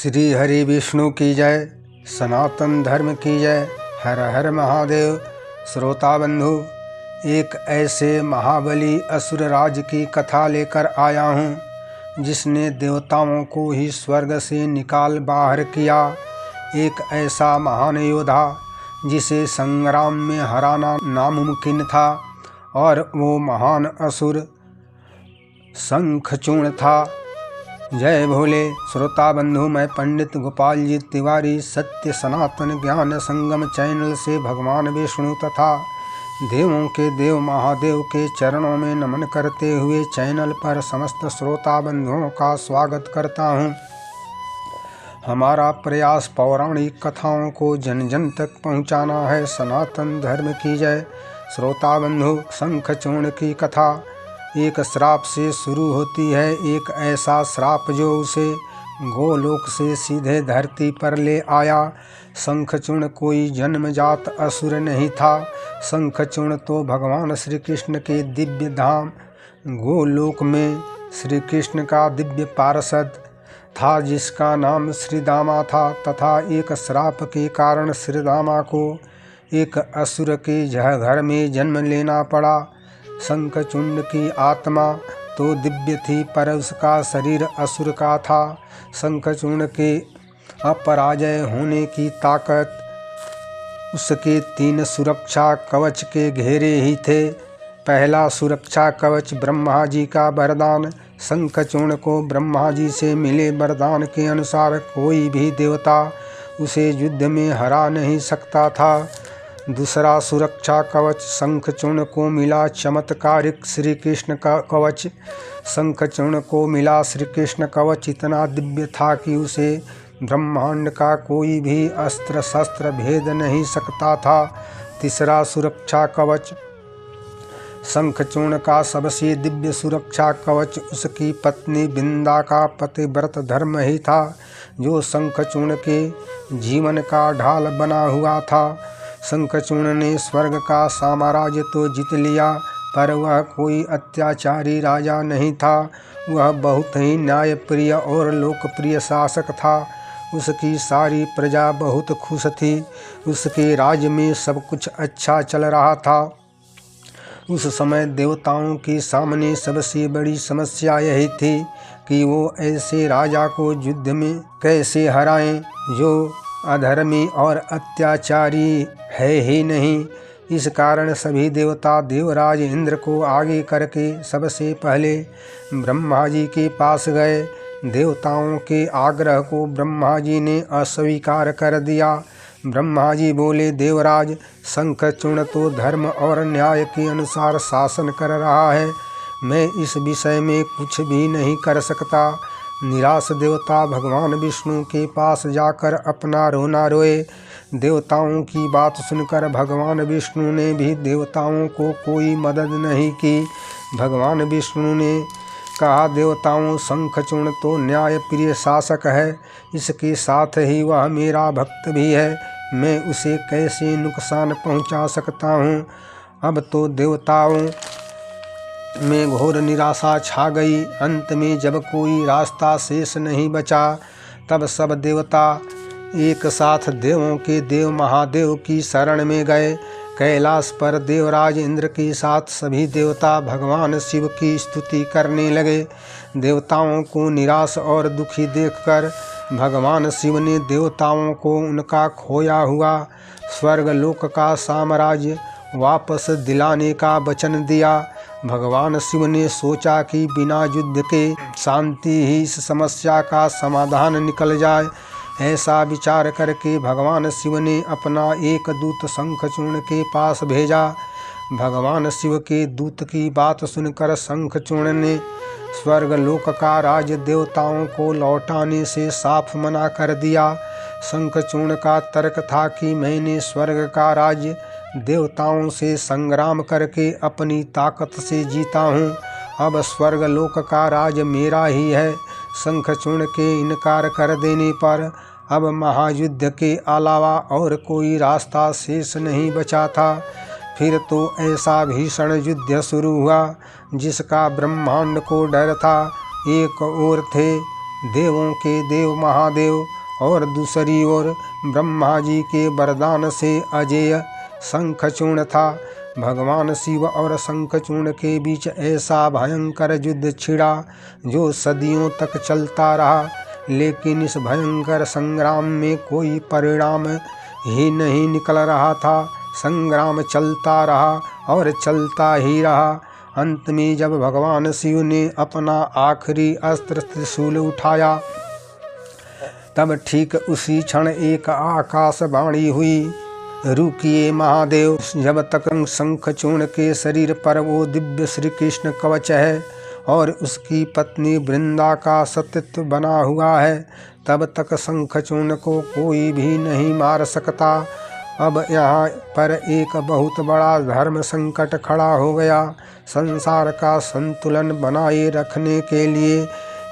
श्री हरि विष्णु की जय, सनातन धर्म की जय। हर हर महादेव। श्रोता बंधु, एक ऐसे महाबली असुर राज की कथा लेकर आया हूँ जिसने देवताओं को ही स्वर्ग से निकाल बाहर किया। एक ऐसा महान योद्धा जिसे संग्राम में हराना नामुमकिन था, और वो महान असुर शंखचूर्ण था। जय भोले। श्रोता बंधु, मैं पंडित गोपाल जी तिवारी सत्य सनातन ज्ञान संगम चैनल से भगवान विष्णु तथा देवों के देव महादेव के चरणों में नमन करते हुए चैनल पर समस्त श्रोता बंधुओं का स्वागत करता हूँ। हमारा प्रयास पौराणिक कथाओं को जन जन तक पहुँचाना है। सनातन धर्म की जय। श्रोता बंधु, शंखचूर्ण की कथा एक श्राप से शुरू होती है। एक ऐसा श्राप जो उसे गोलोक से सीधे धरती पर ले आया। शंखचूर्ण कोई जन्मजात असुर नहीं था। शंखचूर्ण तो भगवान श्री कृष्ण के दिव्य धाम गोलोक में श्री कृष्ण का दिव्य पार्षद था, जिसका नाम श्रीदामा था। तथा एक श्राप के कारण श्रीदामा को एक असुर के घर में जन्म लेना पड़ा। शंखचूर्ण की आत्मा तो दिव्य थी, पर उसका शरीर असुर का था। शंखचूर्ण के अपराजय होने की ताकत उसके 3 सुरक्षा कवच के घेरे ही थे। पहला सुरक्षा कवच ब्रह्मा जी का वरदान। शंखचूर्ण को ब्रह्मा जी से मिले वरदान के अनुसार कोई भी देवता उसे युद्ध में हरा नहीं सकता था। दूसरा सुरक्षा कवच शंखचूर्ण को मिला चमत्कारिक श्री कृष्ण का कवच। शंखचूर्ण को मिला श्री कृष्ण कवच इतना दिव्य था कि उसे ब्रह्मांड का कोई भी अस्त्र शस्त्र भेद नहीं सकता था। तीसरा सुरक्षा कवच शंखचूर्ण का सबसे दिव्य सुरक्षा कवच उसकी पत्नी बिंदा का पतिव्रत धर्म ही था, जो शंखचूर्ण के जीवन का ढाल बना हुआ था। शंखचूर्ण ने स्वर्ग का साम्राज्य तो जीत लिया, पर वह कोई अत्याचारी राजा नहीं था। वह बहुत ही न्यायप्रिय और लोकप्रिय शासक था। उसकी सारी प्रजा बहुत खुश थी। उसके राज्य में सब कुछ अच्छा चल रहा था। उस समय देवताओं के सामने सबसे बड़ी समस्या यही थी कि वो ऐसे राजा को युद्ध में कैसे हराएं जो अधर्मी और अत्याचारी है ही नहीं। इस कारण सभी देवता देवराज इंद्र को आगे करके सबसे पहले ब्रह्मा जी के पास गए। देवताओं के आग्रह को ब्रह्मा जी ने अस्वीकार कर दिया। ब्रह्मा जी बोले, देवराज, शंखचूर्ण तो धर्म और न्याय के अनुसार शासन कर रहा है। मैं इस विषय में कुछ भी नहीं कर सकता। निराश देवता भगवान विष्णु के पास जाकर अपना रोना रोए। देवताओं की बात सुनकर भगवान विष्णु ने भी देवताओं को कोई मदद नहीं की। भगवान विष्णु ने कहा, देवताओं, शंखचूर्ण तो न्यायप्रिय शासक है, इसके साथ ही वह मेरा भक्त भी है। मैं उसे कैसे नुकसान पहुंचा सकता हूं। अब तो देवताओं में घोर निराशा छा गई। अंत में जब कोई रास्ता शेष नहीं बचा, तब सब देवता एक साथ देवों के देव महादेव की शरण में गए। कैलाश पर देवराज इंद्र के साथ सभी देवता भगवान शिव की स्तुति करने लगे। देवताओं को निराश और दुखी देखकर भगवान शिव ने देवताओं को उनका खोया हुआ स्वर्गलोक का साम्राज्य वापस दिलाने का वचन दिया। भगवान शिव ने सोचा कि बिना युद्ध के शांति ही इस समस्या का समाधान निकल जाए। ऐसा विचार करके भगवान शिव ने अपना एक दूत शंखचूर्ण के पास भेजा। भगवान शिव के दूत की बात सुनकर शंखचूर्ण ने स्वर्गलोक का राज्य देवताओं को लौटाने से साफ मना कर दिया। शंखचूर्ण का तर्क था कि मैंने स्वर्ग का राज्य देवताओं से संग्राम करके अपनी ताकत से जीता हूँ। अब स्वर्गलोक का राज मेरा ही है। शंखचूर्ण के इनकार कर देने पर अब महायुद्ध के अलावा और कोई रास्ता शेष नहीं बचा था। फिर तो ऐसा भीषण युद्ध शुरू हुआ जिसका ब्रह्मांड को डर था। एक ओर थे देवों के देव महादेव और दूसरी ओर ब्रह्मा जी के वरदान से अजेय शंखचूर्ण था। भगवान शिव और शंखचूर्ण के बीच ऐसा भयंकर युद्ध छिड़ा जो सदियों तक चलता रहा, लेकिन इस भयंकर संग्राम में कोई परिणाम ही नहीं निकल रहा था। संग्राम चलता रहा और चलता ही रहा। अंत में जब भगवान शिव ने अपना आखिरी अस्त्र त्रिशूल उठाया, तब ठीक उसी क्षण एक आकाशवाणी हुई, रुकिए महादेव, जब तक शंखचूर्ण के शरीर पर वो दिव्य श्री कृष्ण कवच है और उसकी पत्नी वृंदा का सतीत्व बना हुआ है, तब तक शंखचूर्ण को कोई भी नहीं मार सकता। अब यहाँ पर एक बहुत बड़ा धर्म संकट खड़ा हो गया। संसार का संतुलन बनाए रखने के लिए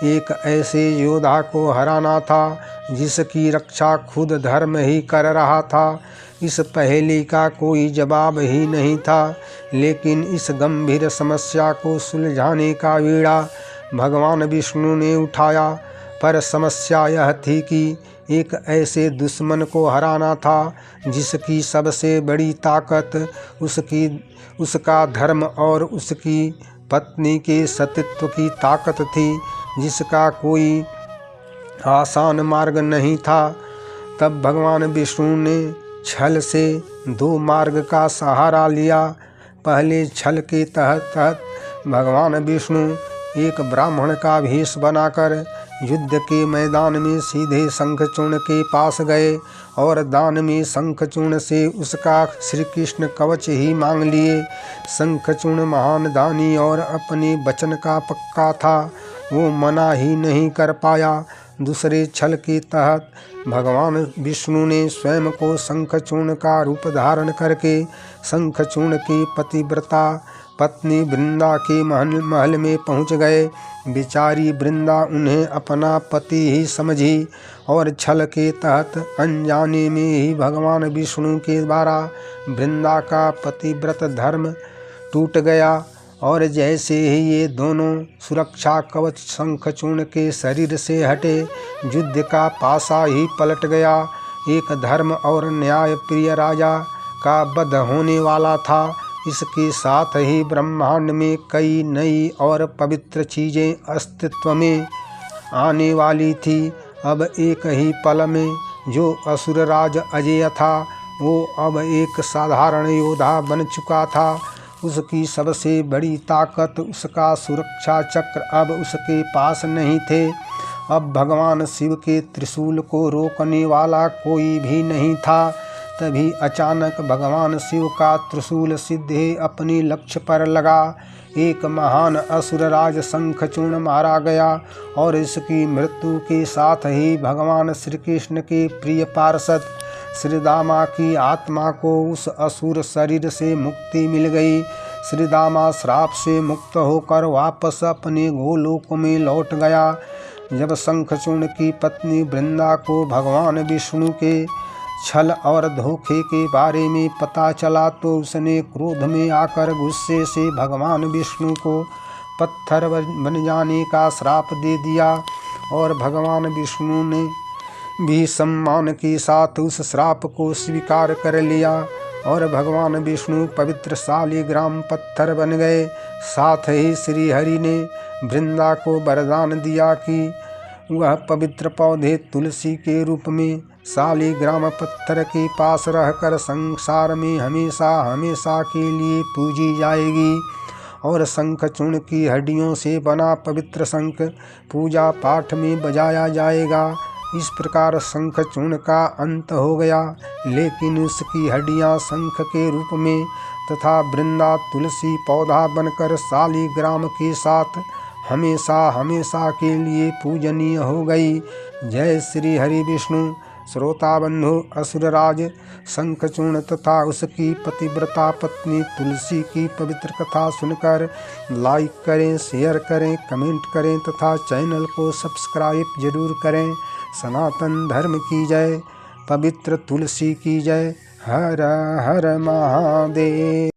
एक ऐसे योद्धा को हराना था जिसकी रक्षा खुद धर्म ही कर रहा था। इस पहेली का कोई जवाब ही नहीं था, लेकिन इस गंभीर समस्या को सुलझाने का बीड़ा भगवान विष्णु ने उठाया। पर समस्या यह थी कि एक ऐसे दुश्मन को हराना था जिसकी सबसे बड़ी ताकत उसका धर्म और उसकी पत्नी के सतीत्व की ताकत थी, जिसका कोई आसान मार्ग नहीं था। तब भगवान विष्णु ने छल से दो मार्ग का सहारा लिया। पहले छल के तहत भगवान विष्णु एक ब्राह्मण का भेष बनाकर युद्ध के मैदान में सीधे शंखचूर्ण के पास गए और दान में शंखचूर्ण से उसका श्री कृष्ण कवच ही मांग लिए। शंखचूर्ण महान दानी और अपने वचन का पक्का था, वो मना ही नहीं कर पाया। दूसरे छल के तहत भगवान विष्णु ने स्वयं को शंखचूर्ण का रूप धारण करके शंखचूर्ण की पतिव्रता पत्नी वृंदा के महल में पहुंच गए। बेचारी वृंदा उन्हें अपना पति ही समझी और छल के तहत अनजाने में ही भगवान विष्णु के द्वारा वृंदा का पतिव्रत धर्म टूट गया और जैसे ही ये दोनों सुरक्षा कवच शंखचूर्ण के शरीर से हटे, युद्ध का पासा ही पलट गया। एक धर्म और न्याय प्रिय राजा का वध होने वाला था। इसके साथ ही ब्रह्मांड में कई नई और पवित्र चीज़ें अस्तित्व में आने वाली थी। अब एक ही पल में जो असुरराज अजेय था, वो अब एक साधारण योद्धा बन चुका था। उसकी सबसे बड़ी ताकत, उसका सुरक्षा चक्र अब उसके पास नहीं थे। अब भगवान शिव के त्रिशूल को रोकने वाला कोई भी नहीं था। तभी अचानक भगवान शिव का त्रिशूल सीधे अपने लक्ष्य पर लगा। एक महान असुरराज शंखचूर्ण मारा गया और इसकी मृत्यु के साथ ही भगवान श्री कृष्ण के प्रिय पार्षद श्रीदामा की आत्मा को उस असुर शरीर से मुक्ति मिल गई। श्रीदामा श्राप से मुक्त होकर वापस अपने गोलोक में लौट गया। जब शंखचूर्ण की पत्नी वृंदा को भगवान विष्णु के छल और धोखे के बारे में पता चला तो उसने क्रोध में आकर गुस्से से भगवान विष्णु को पत्थर बन जाने का श्राप दे दिया और भगवान विष्णु ने भी सम्मान के साथ उस श्राप को स्वीकार कर लिया और भगवान विष्णु पवित्र शालिग्राम पत्थर बन गए। साथ ही श्री हरि ने वृंदा को वरदान दिया कि वह पवित्र पौधे तुलसी के रूप में शालिग्राम पत्थर के पास रहकर संसार में हमेशा हमेशा के लिए पूजी जाएगी और शंखचूर्ण की हड्डियों से बना पवित्र शंख पूजा पाठ में बजाया जाएगा। इस प्रकार शंखचूर्ण का अंत हो गया, लेकिन उसकी हड्डियां शंख के रूप में तथा वृंदा तुलसी पौधा बनकर शालिग्राम के साथ हमेशा हमेशा के लिए पूजनीय हो गई। जय श्री हरि विष्णु। श्रोता बंधु, असुरराज शंखचूर्ण तथा उसकी पतिव्रता पत्नी तुलसी की पवित्र कथा सुनकर लाइक करें, शेयर करें, कमेंट करें तथा चैनल को सब्सक्राइब जरूर करें। सनातन धर्म की जय, पवित्र तुलसी की जय। हर हर महादेव।